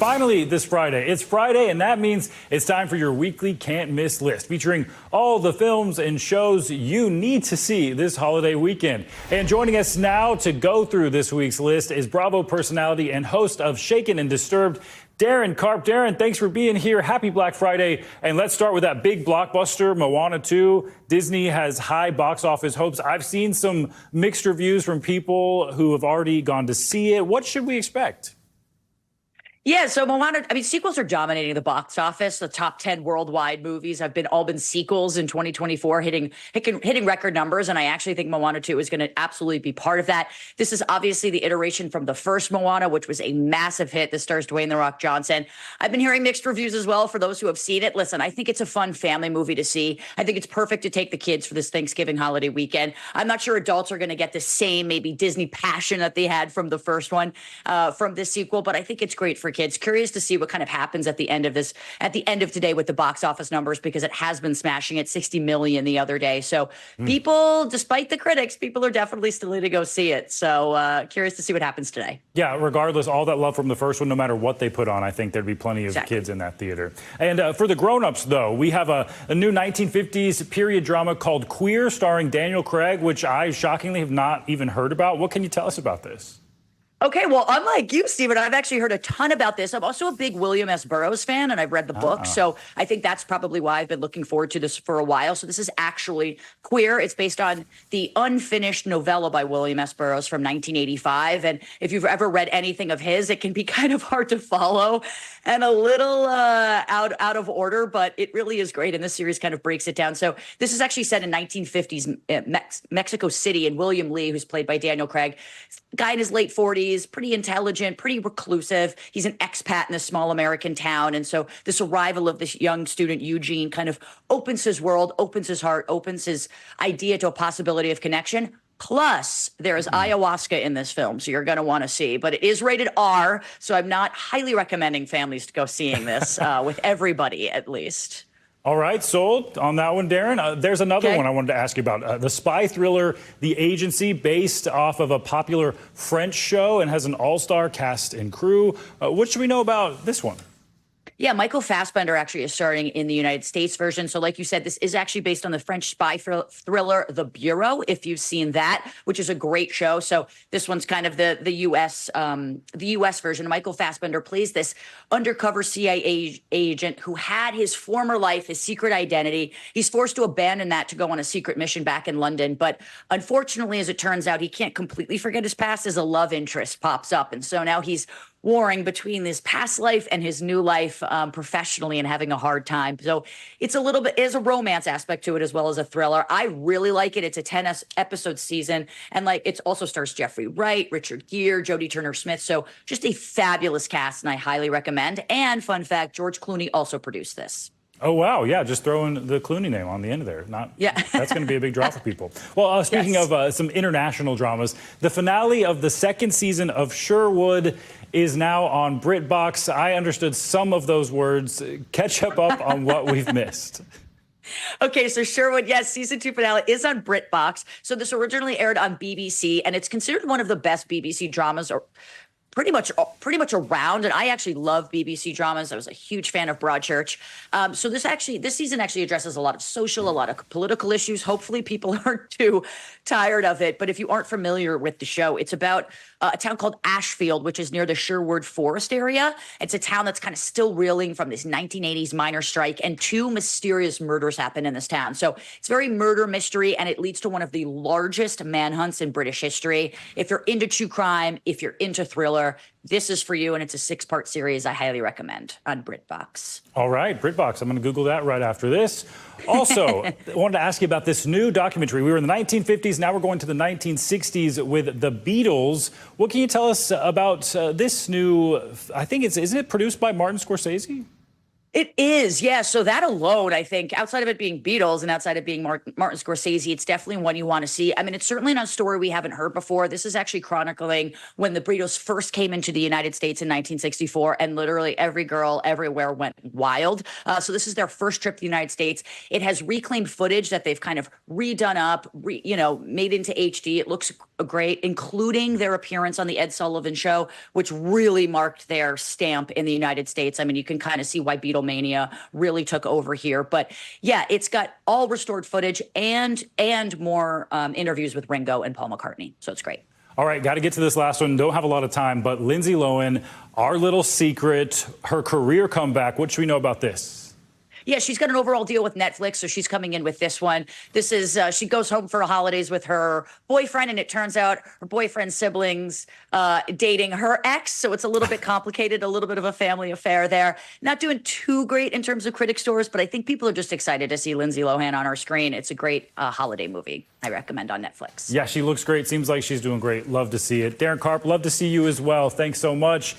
Finally, this Friday. It's Friday, and that means it's time for your weekly can't-miss list, featuring all the films and shows you need to see this holiday weekend. And joining us now to go through this week's list is Bravo personality and host of Shaken and Disturbed, Daryn Carp. Daryn, thanks for being here. Happy Black Friday. And let's start with that big blockbuster, Moana 2. Disney has high box office hopes. I've seen some mixed reviews from people who have already gone to see it. What should we expect? Yeah, so Moana, sequels are dominating the box office. The top 10 worldwide movies have all been sequels in 2024, hitting record numbers. And I actually think Moana 2 is going to absolutely be part of that. This is obviously the iteration from the first Moana, which was a massive hit. This stars Dwayne "The Rock" Johnson. I've been hearing mixed reviews as well for those who have seen it. Listen, I think it's a fun family movie to see. I think it's perfect to take the kids for this Thanksgiving holiday weekend. I'm not sure adults are going to get the same maybe Disney passion that they had from the first one, from this sequel, but I think it's great for kids. Curious to see what kind of happens at the end of today with the box office numbers, because it has been smashing at 60 million the other day. So people, despite the critics, people are definitely still to go see it. So curious to see what happens today. Yeah, regardless, all that love from the first one, no matter what they put on, I think there'd be plenty of kids in that theater. And for the grown-ups, though, we have a new 1950s period drama called Queer, starring Daniel Craig, which I shockingly have not even heard about. What can you tell us about this? Okay, well, unlike you, Stephen, I've actually heard a ton about this. I'm also a big William S. Burroughs fan, and I've read the book, so I think that's probably why I've been looking forward to this for a while. So this is actually Queer. It's based on the unfinished novella by William S. Burroughs from 1985, and if you've ever read anything of his, it can be kind of hard to follow and a little out of order, but it really is great, and this series kind of breaks it down. So this is actually set in 1950s Mexico City, and William Lee, who's played by Daniel Craig, guy in his late 40s, pretty intelligent, pretty reclusive. He's an expat in a small American town. And so this arrival of this young student, Eugene, kind of opens his world, opens his heart, opens his idea to a possibility of connection. Plus, there is ayahuasca in this film, so you're going to want to see. But it is rated R, so I'm not highly recommending families to go seeing this with everybody, at least. All right, sold on that one, Daryn. There's another one I wanted to ask you about. The spy thriller, The Agency, based off of a popular French show and has an all-star cast and crew. What should we know about this one? Yeah, Michael Fassbender actually is starring in the United States version. So like you said, this is actually based on the French spy thriller, The Bureau, if you've seen that, which is a great show. So this one's kind of the US version. Michael Fassbender plays this undercover CIA agent who had his former life, his secret identity. He's forced to abandon that to go on a secret mission back in London. But unfortunately, as it turns out, he can't completely forget his past as a love interest pops up. And so now he's warring between this past life and his new life professionally, and having a hard time. So it's a romance aspect to it as well as a thriller. I really like it. It's a 10-episode season, and it also stars Jeffrey Wright, Richard Gere, Jodie Turner-Smith. So just a fabulous cast, and I highly recommend. And fun fact, George Clooney also produced this. Oh, wow. Yeah, just throwing the Clooney name on the end of there. That's going to be a big draw for people. Well, speaking of some international dramas, the finale of the second season of Sherwood is now on BritBox. I understood some of those words. Catch up on what we've missed. Okay, so Sherwood, yes, season 2 finale is on BritBox. So this originally aired on BBC, and it's considered one of the best BBC dramas, or pretty much around. And I actually love BBC dramas. I was a huge fan of Broadchurch. So this season actually addresses a lot of social, a lot of political issues. Hopefully people aren't too tired of it. But if you aren't familiar with the show, it's about a town called Ashfield, which is near the Sherwood Forest area. It's a town that's kind of still reeling from this 1980s miners' strike, and 2 mysterious murders happen in this town. So it's very murder mystery, and it leads to one of the largest manhunts in British history. If you're into true crime, if you're into thriller, this is for you, and it's a 6-part series I highly recommend on BritBox. All right, BritBox. I'm going to Google that right after this. Also, I wanted to ask you about this new documentary. We were in the 1950s, now we're going to the 1960s with the Beatles. What can you tell us about this new, isn't it produced by Martin Scorsese? It is, yeah. So that alone, I think, outside of it being Beatles and outside of being Martin Scorsese, it's definitely one you want to see. I mean, it's certainly not a story we haven't heard before. This is actually chronicling when the Beatles first came into the United States in 1964, and literally every girl everywhere went wild. So this is their first trip to the United States. It has reclaimed footage that they've kind of redone up, made into HD. It looks great, including their appearance on the Ed Sullivan Show, which really marked their stamp in the United States. I mean, you can kind of see why Beatlemania really took over here. But yeah, it's got all restored footage and more interviews with Ringo and Paul McCartney. So it's great. All right, got to get to this last one. Don't have a lot of time, but Lindsay Lohan, our little secret, her career comeback. What should we know about this? Yeah, she's got an overall deal with Netflix, so she's coming in with this one. This is, she goes home for holidays with her boyfriend, and it turns out her boyfriend's siblings dating her ex, so it's a little bit complicated, a little bit of a family affair there. Not doing too great in terms of critic scores, but I think people are just excited to see Lindsay Lohan on our screen. It's a great holiday movie I recommend on Netflix. Yeah, she looks great. Seems like she's doing great. Love to see it. Daryn Carp, love to see you as well. Thanks so much.